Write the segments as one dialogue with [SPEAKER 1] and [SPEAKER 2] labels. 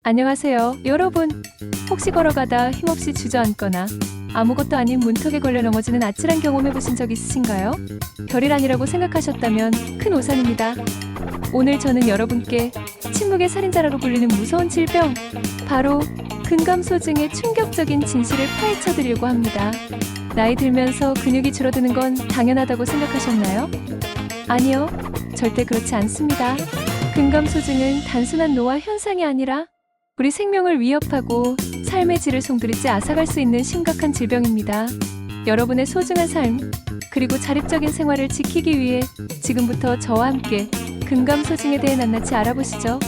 [SPEAKER 1] 안녕하세요, 여러분. 혹시 걸어가다 힘없이 주저앉거나 아무것도 아닌 문턱에 걸려 넘어지는 아찔한 경험해보신 적 있으신가요? 별일 아니라고 생각하셨다면 큰 오산입니다. 오늘 저는 여러분께 침묵의 살인자라고 불리는 무서운 질병, 바로 근감소증의 충격적인 진실을 파헤쳐드리려고 합니다. 나이 들면서 근육이 줄어드는 건 당연하다고 생각하셨나요? 아니요, 절대 그렇지 않습니다. 근감소증은 단순한 노화 현상이 아니라 우리 생명을 위협하고 삶의 질을 송두리째 앗아갈 수 있는 심각한 질병입니다. 여러분의 소중한 삶, 그리고 자립적인 생활을 지키기 위해 지금부터 저와 함께 근감소증에 대해 낱낱이 알아보시죠.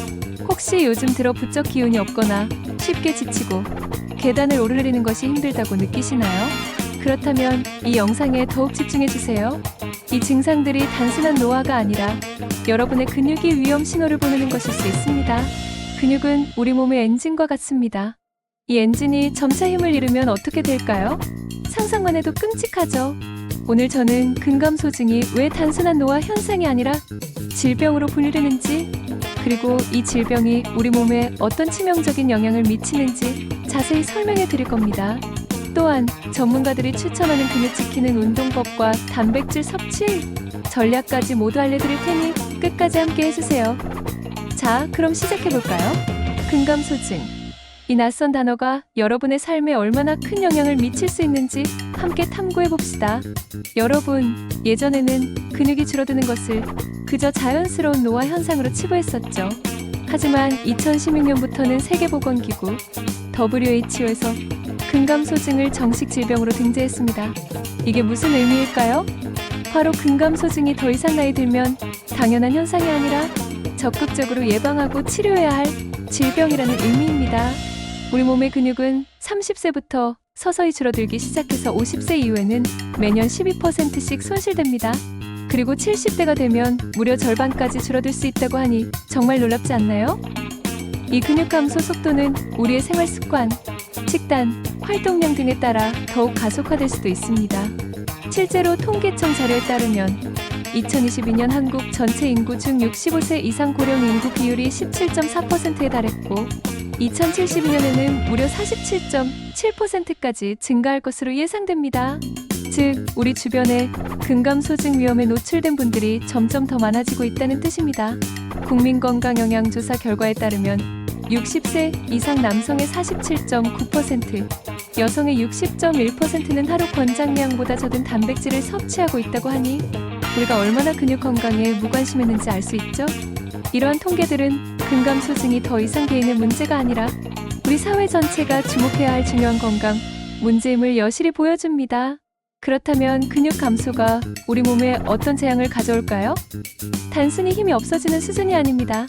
[SPEAKER 1] 혹시 요즘 들어 부쩍 기운이 없거나 쉽게 지치고 계단을 오르내리는 것이 힘들다고 느끼시나요? 그렇다면 이 영상에 더욱 집중해주세요. 이 증상들이 단순한 노화가 아니라 여러분의 근육이 위험 신호를 보내는 것일 수 있습니다. 근육은 우리 몸의 엔진과 같습니다. 이 엔진이 점차 힘을 잃으면 어떻게 될까요? 상상만 해도 끔찍하죠. 오늘 저는 근감소증이 왜 단순한 노화 현상이 아니라 질병으로 불리는지, 그리고 이 질병이 우리 몸에 어떤 치명적인 영향을 미치는지 자세히 설명해 드릴 겁니다. 또한 전문가들이 추천하는 근육 지키는 운동법과 단백질 섭취 전략까지 모두 알려드릴 테니 끝까지 함께 해주세요. 자, 그럼 시작해볼까요? 근감소증. 이 낯선 단어가 여러분의 삶에 얼마나 큰 영향을 미칠 수 있는지 함께 탐구해봅시다. 여러분, 예전에는 근육이 줄어드는 것을 그저 자연스러운 노화 현상으로 치부했었죠. 하지만 2016년부터는 세계보건기구 WHO에서 근감소증을 정식 질병으로 등재했습니다. 이게 무슨 의미일까요? 바로 근감소증이 더 이상 나이 들면 당연한 현상이 아니라 적극적으로 예방하고 치료해야 할 질병이라는 의미입니다. 우리 몸의 근육은 30세부터 서서히 줄어들기 시작해서 50세 이후에는 매년 12%씩 손실됩니다. 그리고 70대가 되면 무려 절반까지 줄어들 수 있다고 하니 정말 놀랍지 않나요? 이 근육 감소 속도는 우리의 생활 습관, 식단, 활동량 등에 따라 더욱 가속화될 수도 있습니다. 실제로 통계청 자료에 따르면 2022년 한국 전체 인구 중 65세 이상 고령 인구 비율이 17.4%에 달했고 2072년에는 무려 47.7%까지 증가할 것으로 예상됩니다. 즉, 우리 주변에 근감소증 위험에 노출된 분들이 점점 더 많아지고 있다는 뜻입니다. 국민건강영양조사 결과에 따르면 60세 이상 남성의 47.9%, 여성의 60.1%는 하루 권장량보다 적은 단백질을 섭취하고 있다고 하니 우리가 얼마나 근육 건강에 무관심했는지 알 수 있죠? 이러한 통계들은 근감소증이 더 이상 개인의 문제가 아니라 우리 사회 전체가 주목해야 할 중요한 건강 문제임을 여실히 보여줍니다. 그렇다면 근육 감소가 우리 몸에 어떤 재앙을 가져올까요? 단순히 힘이 없어지는 수준이 아닙니다.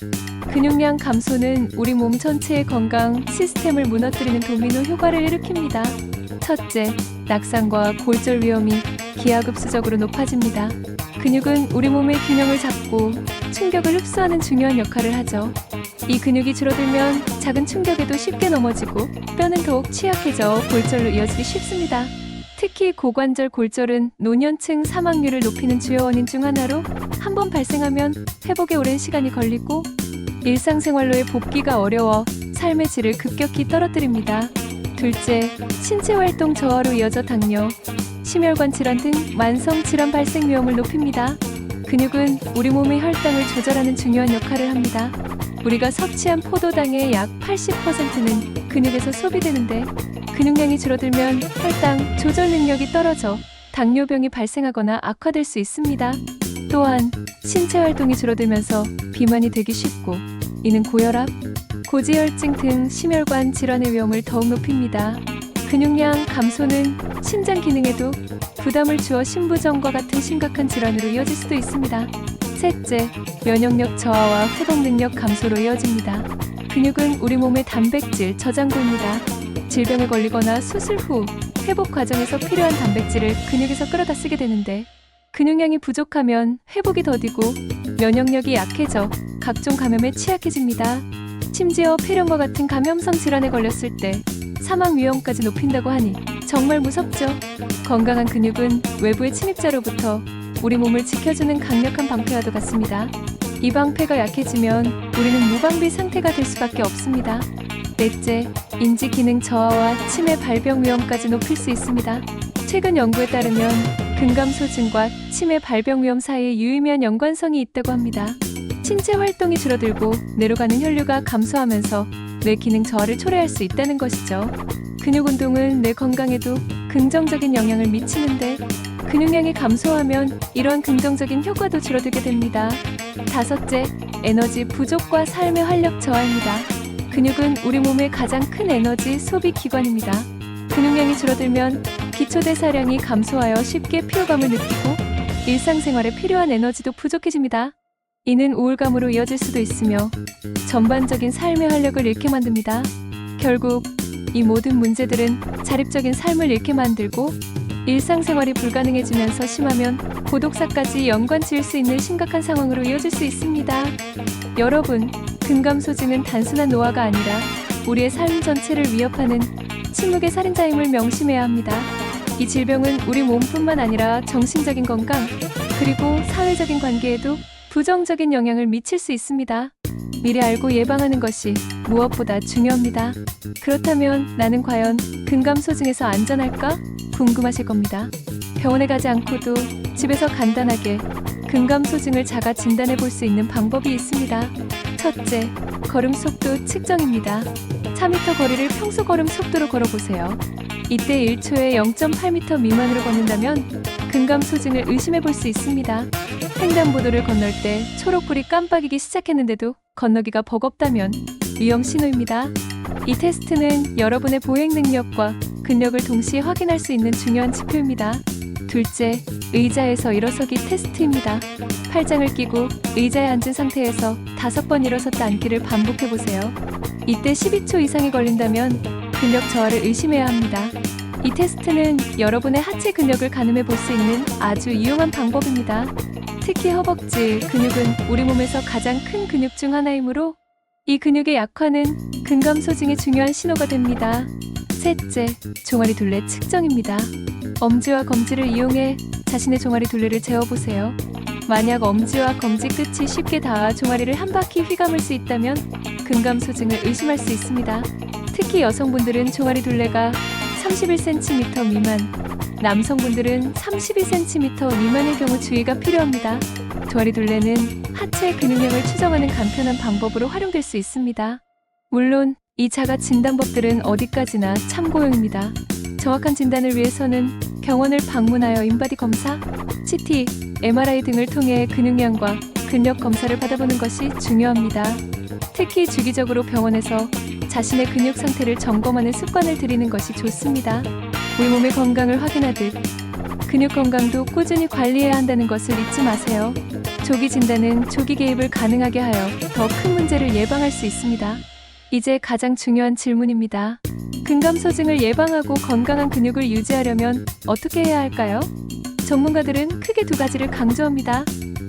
[SPEAKER 1] 근육량 감소는 우리 몸 전체의 건강 시스템을 무너뜨리는 도미노 효과를 일으킵니다. 첫째, 낙상과 골절 위험이 기하급수적으로 높아집니다. 근육은 우리 몸의 균형을 잡고 충격을 흡수하는 중요한 역할을 하죠. 이 근육이 줄어들면 작은 충격에도 쉽게 넘어지고 뼈는 더욱 취약해져 골절로 이어지기 쉽습니다. 특히 고관절 골절은 노년층 사망률을 높이는 주요 원인 중 하나로 한 번 발생하면 회복에 오랜 시간이 걸리고 일상생활로의 복귀가 어려워 삶의 질을 급격히 떨어뜨립니다. 둘째, 신체 활동 저하로 이어져 당뇨, 심혈관 질환 등 만성 질환 발생 위험을 높입니다. 근육은 우리 몸의 혈당을 조절하는 중요한 역할을 합니다. 우리가 섭취한 포도당의 약 80%는 근육에서 소비되는데 근육량이 줄어들면 혈당 조절 능력이 떨어져 당뇨병이 발생하거나 악화될 수 있습니다. 또한 신체 활동이 줄어들면서 비만이 되기 쉽고 이는 고혈압, 고지혈증 등 심혈관 질환의 위험을 더욱 높입니다. 근육량 감소는 심장 기능에도 부담을 주어 심부전과 같은 심각한 질환으로 이어질 수도 있습니다. 셋째, 면역력 저하와 회복 능력 감소로 이어집니다. 근육은 우리 몸의 단백질 저장고입니다. 질병에 걸리거나 수술 후 회복 과정에서 필요한 단백질을 근육에서 끌어다 쓰게 되는데 근육량이 부족하면 회복이 더디고 면역력이 약해져 각종 감염에 취약해집니다. 심지어 폐렴과 같은 감염성 질환에 걸렸을 때 사망 위험까지 높인다고 하니 정말 무섭죠. 건강한 근육은 외부의 침입자로부터 우리 몸을 지켜주는 강력한 방패와도 같습니다. 이 방패가 약해지면 우리는 무방비 상태가 될 수밖에 없습니다. 넷째, 인지 기능 저하와 치매 발병 위험까지 높일 수 있습니다. 최근 연구에 따르면 근감소증과 치매 발병 위험 사이에 유의미한 연관성이 있다고 합니다. 신체 활동이 줄어들고 뇌로 가는 혈류가 감소하면서 뇌 기능 저하를 초래할 수 있다는 것이죠. 근육 운동은 뇌 건강에도 긍정적인 영향을 미치는데 근육량이 감소하면 이러한 긍정적인 효과도 줄어들게 됩니다. 다섯째, 에너지 부족과 삶의 활력 저하입니다. 근육은 우리 몸의 가장 큰 에너지 소비 기관입니다. 근육량이 줄어들면 기초대사량이 감소하여 쉽게 피로감을 느끼고 일상생활에 필요한 에너지도 부족해집니다. 이는 우울감으로 이어질 수도 있으며 전반적인 삶의 활력을 잃게 만듭니다. 결국 이 모든 문제들은 자립적인 삶을 잃게 만들고 일상생활이 불가능해지면서 심하면 고독사까지 연관 지을 수 있는 심각한 상황으로 이어질 수 있습니다. 여러분, 근감소증은 단순한 노화가 아니라 우리의 삶 전체를 위협하는 침묵의 살인자임을 명심해야 합니다. 이 질병은 우리 몸뿐만 아니라 정신적인 건강, 그리고 사회적인 관계에도 부정적인 영향을 미칠 수 있습니다. 미리 알고 예방하는 것이 무엇보다 중요합니다. 그렇다면 나는 과연 근감소증에서 안전할까? 궁금하실 겁니다. 병원에 가지 않고도 집에서 간단하게 근감소증을 자가 진단해 볼 수 있는 방법이 있습니다. 첫째, 걸음 속도 측정입니다. 4m 거리를 평소 걸음 속도로 걸어보세요. 이때 1초에 0.8m 미만으로 걷는다면 근감소증을 의심해 볼 수 있습니다. 횡단보도를 건널 때 초록불이 깜빡이기 시작했는데도 건너기가 버겁다면 위험 신호입니다. 이 테스트는 여러분의 보행 능력과 근력을 동시에 확인할 수 있는 중요한 지표입니다. 둘째, 의자에서 일어서기 테스트입니다. 팔짱을 끼고 의자에 앉은 상태에서 5번 일어섰다 앉기를 반복해보세요. 이때 12초 이상이 걸린다면 근력 저하를 의심해야 합니다. 이 테스트는 여러분의 하체 근력을 가늠해 볼 수 있는 아주 유용한 방법입니다. 특히 허벅지 근육은 우리 몸에서 가장 큰 근육 중 하나이므로 이 근육의 약화는 근감소증의 중요한 신호가 됩니다. 셋째, 종아리 둘레 측정입니다. 엄지와 검지를 이용해 자신의 종아리 둘레를 재어보세요. 만약 엄지와 검지 끝이 쉽게 닿아 종아리를 한 바퀴 휘감을 수 있다면 근감소증을 의심할 수 있습니다. 특히 여성분들은 종아리 둘레가 31cm 미만, 남성분들은 32cm 미만의 경우 주의가 필요합니다. 종아리 둘레는 하체 근육량을 추정하는 간편한 방법으로 활용될 수 있습니다. 물론 이 자가 진단법들은 어디까지나 참고용입니다. 정확한 진단을 위해서는 병원을 방문하여 인바디 검사, CT, MRI 등을 통해 근육량과 근력 검사를 받아보는 것이 중요합니다. 특히 주기적으로 병원에서 자신의 근육 상태를 점검하는 습관을 들이는 것이 좋습니다. 우리 몸의 건강을 확인하듯 근육 건강도 꾸준히 관리해야 한다는 것을 잊지 마세요. 조기 진단은 조기 개입을 가능하게 하여 더 큰 문제를 예방할 수 있습니다. 이제 가장 중요한 질문입니다. 근감소증을 예방하고 건강한 근육을 유지하려면 어떻게 해야 할까요? 전문가들은 크게 두 가지를 강조합니다.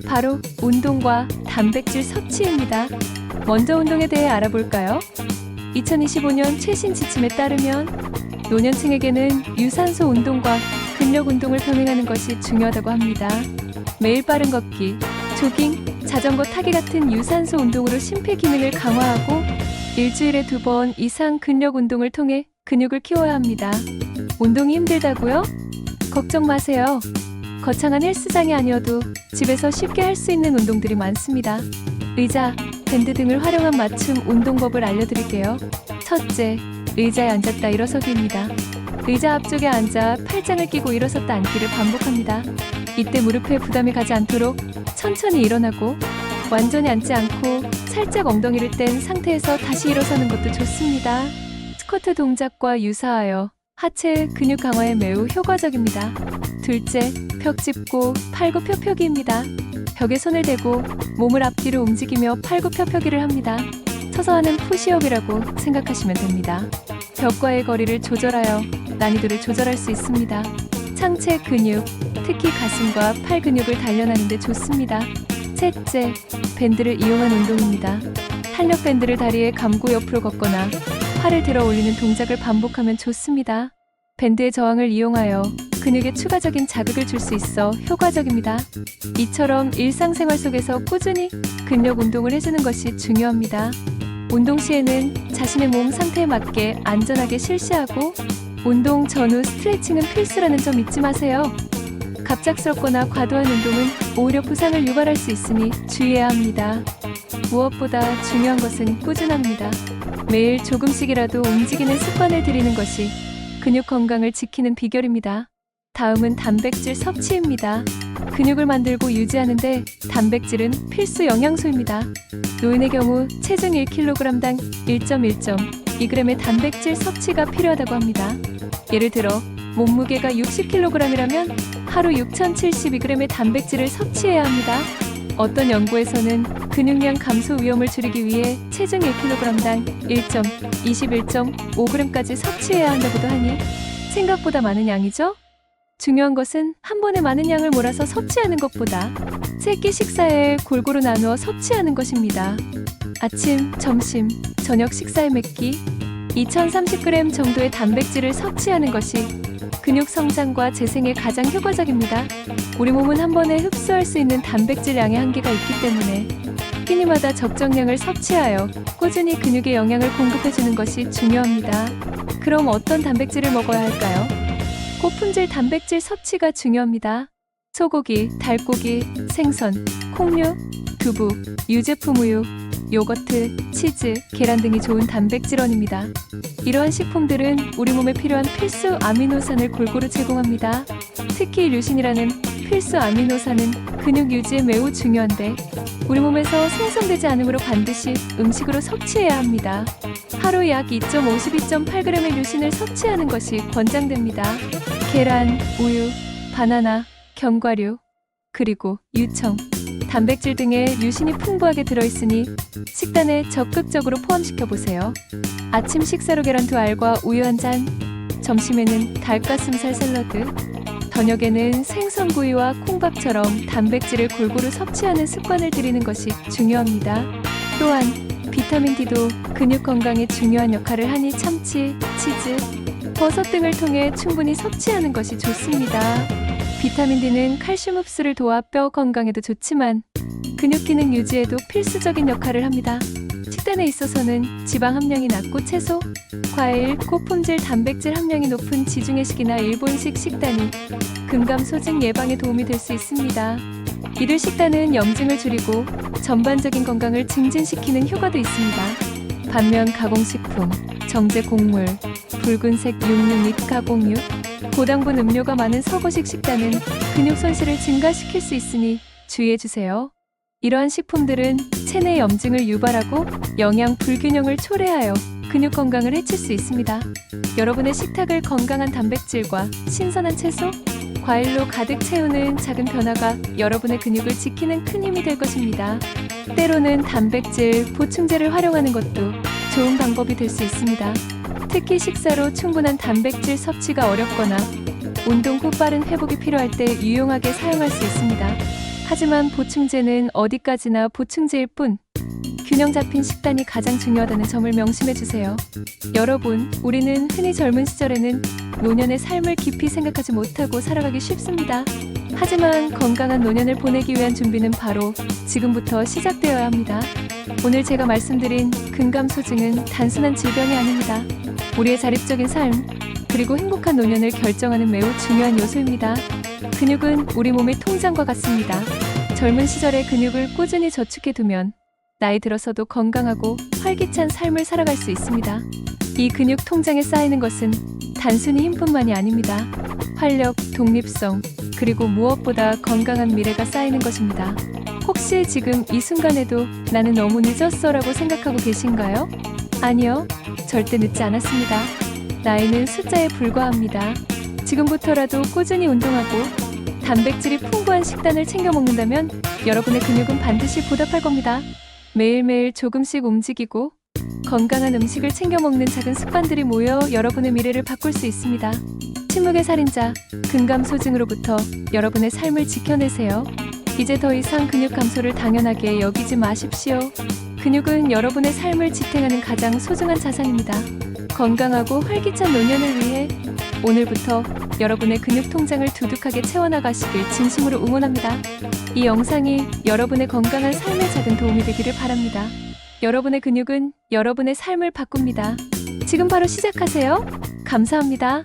[SPEAKER 1] 바로 운동과 단백질 섭취입니다. 먼저 운동에 대해 알아볼까요? 2025년 최신 지침에 따르면 노년층에게는 유산소 운동과 근력 운동을 병행하는 것이 중요하다고 합니다. 매일 빠른 걷기, 조깅, 자전거 타기 같은 유산소 운동으로 심폐 기능을 강화하고 일주일에 2번 이상 근력 운동을 통해 근육을 키워야 합니다. 운동이 힘들다고요? 걱정 마세요. 거창한 헬스장이 아니어도 집에서 쉽게 할 수 있는 운동들이 많습니다. 의자, 밴드 등을 활용한 맞춤 운동법을 알려드릴게요. 첫째, 의자에 앉았다 일어서기입니다. 의자 앞쪽에 앉아 팔짱을 끼고 일어섰다 앉기를 반복합니다. 이때 무릎에 부담이 가지 않도록 천천히 일어나고 완전히 앉지 않고 살짝 엉덩이를 뗀 상태에서 다시 일어서는 것도 좋습니다. 스쿼트 동작과 유사하여 하체 근육 강화에 매우 효과적입니다. 둘째, 벽 짚고 팔굽혀펴기입니다. 벽에 손을 대고 몸을 앞뒤로 움직이며 팔굽혀펴기를 합니다. 서서 하는 푸시업이라고 생각하시면 됩니다. 벽과의 거리를 조절하여 난이도를 조절할 수 있습니다. 상체 근육, 특히 가슴과 팔 근육을 단련하는 데 좋습니다. 셋째, 밴드를 이용한 운동입니다. 탄력 밴드를 다리에 감고 옆으로 걷거나 팔을 들어 올리는 동작을 반복하면 좋습니다. 밴드의 저항을 이용하여 근육에 추가적인 자극을 줄 수 있어 효과적입니다. 이처럼 일상생활 속에서 꾸준히 근력 운동을 해주는 것이 중요합니다. 운동 시에는 자신의 몸 상태에 맞게 안전하게 실시하고 운동 전후 스트레칭은 필수라는 점 잊지 마세요. 갑작스럽거나 과도한 운동은 오히려 부상을 유발할 수 있으니 주의해야 합니다. 무엇보다 중요한 것은 꾸준합니다. 매일 조금씩이라도 움직이는 습관을 들이는 것이 근육 건강을 지키는 비결입니다. 다음은 단백질 섭취입니다. 근육을 만들고 유지하는데 단백질은 필수 영양소입니다. 노인의 경우 체중 1kg당 1.2g의 단백질 섭취가 필요하다고 합니다. 예를 들어 몸무게가 60kg이라면 하루 6072g의 단백질을 섭취해야 합니다. 어떤 연구에서는 근육량 감소 위험을 줄이기 위해 체중 1kg당 21.5g까지 섭취해야 한다고도 하니 생각보다 많은 양이죠? 중요한 것은 한 번에 많은 양을 몰아서 섭취하는 것보다 세끼 식사에 골고루 나누어 섭취하는 것입니다. 아침, 점심, 저녁 식사에 몇끼 2030g 정도의 단백질을 섭취하는 것이 근육 성장과 재생에 가장 효과적입니다. 우리 몸은 한 번에 흡수할 수 있는 단백질 양의 한계가 있기 때문에 끼니마다 적정량을 섭취하여 꾸준히 근육에 영양을 공급해주는 것이 중요합니다. 그럼 어떤 단백질을 먹어야 할까요? 고품질 단백질 섭취가 중요합니다. 소고기, 닭고기, 생선, 콩류, 두부, 유제품 우유, 요거트, 치즈, 계란 등이 좋은 단백질원입니다. 이러한 식품들은 우리 몸에 필요한 필수 아미노산을 골고루 제공합니다. 특히 류신이라는 필수 아미노산은 근육 유지에 매우 중요한데 우리 몸에서 생성되지 않으므로 반드시 음식으로 섭취해야 합니다. 하루 약 2.52.8g의 류신을 섭취하는 것이 권장됩니다. 계란, 우유, 바나나, 견과류, 그리고 유청, 단백질 등의 류신이 풍부하게 들어있으니 식단에 적극적으로 포함시켜보세요. 아침 식사로 계란 2알과 우유 1잔, 점심에는 닭가슴살 샐러드, 저녁에는 생선구이와 콩밥처럼 단백질을 골고루 섭취하는 습관을 들이는 것이 중요합니다. 또한 비타민 D도 근육 건강에 중요한 역할을 하니 참치, 치즈, 버섯 등을 통해 충분히 섭취하는 것이 좋습니다. 비타민 D는 칼슘 흡수를 도와 뼈 건강에도 좋지만 근육 기능 유지에도 필수적인 역할을 합니다. 식단에 있어서는 지방 함량이 낮고 채소, 과일, 고품질 단백질 함량이 높은 지중해식이나 일본식 식단이 근감소증 예방에 도움이 될 수 있습니다. 이들 식단은 염증을 줄이고 전반적인 건강을 증진시키는 효과도 있습니다. 반면 가공식품, 정제 곡물, 붉은색 육류 및 가공육, 고당분 음료가 많은 서구식 식단은 근육 손실을 증가시킬 수 있으니 주의해주세요. 이러한 식품들은 체내 염증을 유발하고 영양 불균형을 초래하여 근육 건강을 해칠 수 있습니다. 여러분의 식탁을 건강한 단백질과 신선한 채소, 과일로 가득 채우는 작은 변화가 여러분의 근육을 지키는 큰 힘이 될 것입니다. 때로는 단백질 보충제를 활용하는 것도 좋은 방법이 될 수 있습니다. 특히 식사로 충분한 단백질 섭취가 어렵거나 운동 후 빠른 회복이 필요할 때 유용하게 사용할 수 있습니다. 하지만 보충제는 어디까지나 보충제일 뿐 균형 잡힌 식단이 가장 중요하다는 점을 명심해 주세요. 여러분, 우리는 흔히 젊은 시절에는 노년의 삶을 깊이 생각하지 못하고 살아가기 쉽습니다. 하지만 건강한 노년을 보내기 위한 준비는 바로 지금부터 시작되어야 합니다. 오늘 제가 말씀드린 근감소증은 단순한 질병이 아닙니다. 우리의 자립적인 삶, 그리고 행복한 노년을 결정하는 매우 중요한 요소입니다. 근육은 우리 몸의 통장과 같습니다. 젊은 시절에 근육을 꾸준히 저축해두면 나이 들어서도 건강하고 활기찬 삶을 살아갈 수 있습니다. 이 근육 통장에 쌓이는 것은 단순히 힘뿐만이 아닙니다. 활력, 독립성, 그리고 무엇보다 건강한 미래가 쌓이는 것입니다. 혹시 지금 이 순간에도 나는 너무 늦었어 라고 생각하고 계신가요? 아니요, 절대 늦지 않았습니다. 나이는 숫자에 불과합니다. 지금부터라도 꾸준히 운동하고 단백질이 풍부한 식단을 챙겨 먹는다면 여러분의 근육은 반드시 보답할 겁니다. 매일매일 조금씩 움직이고 건강한 음식을 챙겨 먹는 작은 습관들이 모여 여러분의 미래를 바꿀 수 있습니다. 침묵의 살인자, 근감소증으로부터 여러분의 삶을 지켜내세요. 이제 더 이상 근육 감소를 당연하게 여기지 마십시오. 근육은 여러분의 삶을 지탱하는 가장 소중한 자산입니다. 건강하고 활기찬 노년을 위해 오늘부터 여러분의 근육 통장을 두둑하게 채워나가시길 진심으로 응원합니다. 이 영상이 여러분의 건강한 삶에 작은 도움이 되기를 바랍니다. 여러분의 근육은 여러분의 삶을 바꿉니다. 지금 바로 시작하세요. 감사합니다.